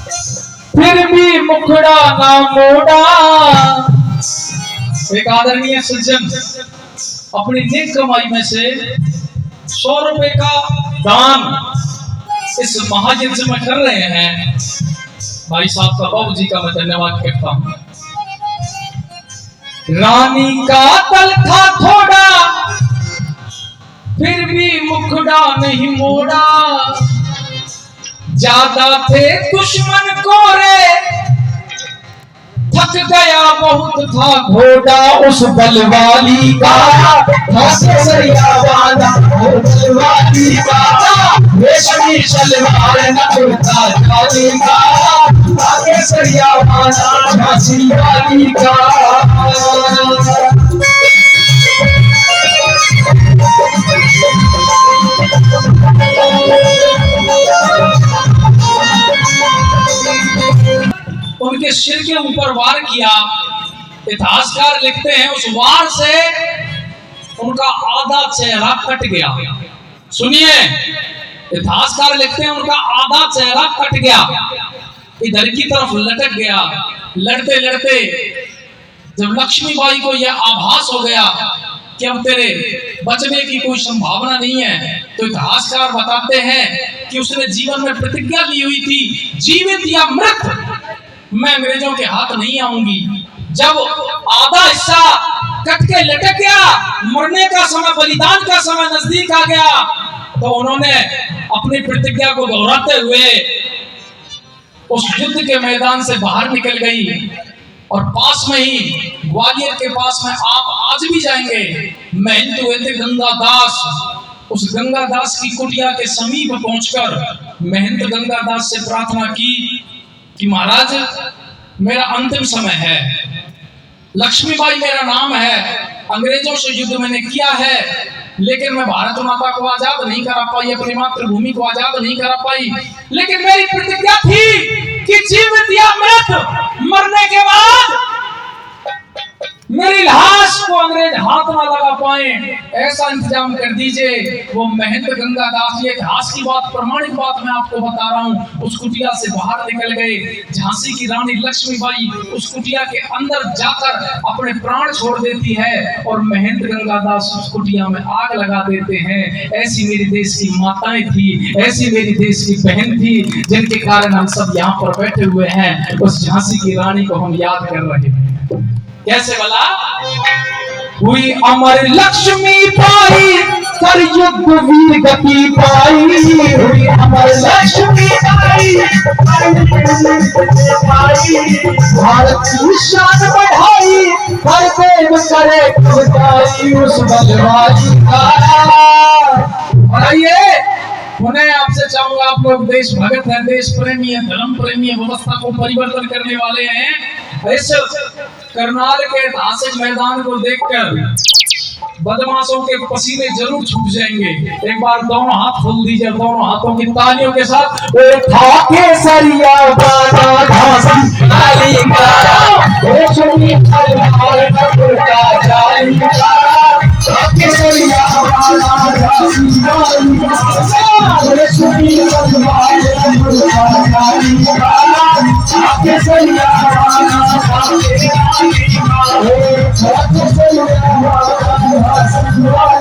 फिर भी मुखड़ा ना मोड़ा। एक आदरणीय सज्जन अपनी नेक कमाई में से 100 रुपए का दान इस महायज्ञ में कर रहे हैं। भाई साहब का, बाबू जी का मैं धन्यवाद करता हूं। रानी का तल था थोड़ा, फिर भी मुखड़ा नहीं मोड़ा। ज्यादा थे दुश्मन कोरे, थक गया बहुत था घोड़ा। उस बलवाली का सरिया वाला, बलवाली का रेशमी सलवार न कुर्ता जाली का, आगे सरिया वाला झांसी वाली का। उनके सिर के ऊपर वार किया। इतिहासकार लिखते हैं उस वार से उनका आधा चेहरा कट गया। सुनिए, इतिहासकार लिखते हैं उनका आधा चेहरा कट गया, इधर की तरफ लटक गया। लड़ते लड़ते जब लक्ष्मीबाई को यह आभास हो गया कि अब तेरे बचने की कोई संभावना नहीं है, तो इतिहासकार बताते हैं कि उसने जीवन में प्रतिज्ञा ली हुई थी, जीवित या मृत मैं अंग्रेजों के हाथ नहीं आऊंगी। जब आधा हिस्सा कट के लटक गया, मरने का समय, बलिदान का समय नजदीक आ गया, तो उन्होंने अपनी प्रतिज्ञा को दोहराते हुए उस युद्ध के मैदान से बाहर निकल गई। और पास में ही ग्वालियर के पास में आप आज भी जाएंगे, महंत हुए थे गंगादास। उस गंगादास की कुटिया के समीप पहुंचकर महंत गंगादास से प्रार्थना की कि महाराज, मेरा अंतिम समय है, लक्ष्मीबाई मेरा नाम है, अंग्रेजों से युद्ध मैंने किया है, लेकिन मैं भारत माता को आजाद नहीं करा पाई, अपनी मातृभूमि को आजाद नहीं करा पाई। लेकिन मेरी प्रतिज्ञा थी कि जीवित या मृत मरने के बाद मेरी लाश को अंग्रेज हाथ ना लगा पाए, ऐसा इंतजाम कर दीजिए। वो महंत गंगादास, ये इतिहास की बात, प्रमाणिक बात मैं आपको बता रहा हूँ, उस कुटिया से बाहर निकल गए। झांसी की रानी लक्ष्मीबाई उस कुटिया के अंदर जाकर अपने प्राण छोड़ देती है और महंत गंगादास उस कुटिया में आग लगा देते हैं। ऐसी मेरी देश की माताएं थी, ऐसी मेरी देश की बहन थी, जिनके कारण हम सब यहाँ पर बैठे हुए हैं। उस झांसी की रानी को हम याद कर रहे हैं। कैसे बोला? हुई अमर लक्ष्मी पाई, कर युद्ध वीर गति पाई। हुई अमर लक्ष्मी पाई, भारत की शान बढ़ाई, हर देव करे खुदाई उस बलवाली का। और आइए, उन्हें आपसे चाहूंगा, आप लोग देश भगत हैं, देश प्रेमी है, धर्म प्रेमी है, व्यवस्था को परिवर्तन करने वाले हैं। इस करनाल के ऐतिहासिक मैदान को देखकर बदमाशों के पसीने जरूर छूट जाएंगे। एक बार दोनों हाथ खोल दीजिए, दोनों हाथों की तालियों के साथ। सरिया Wow.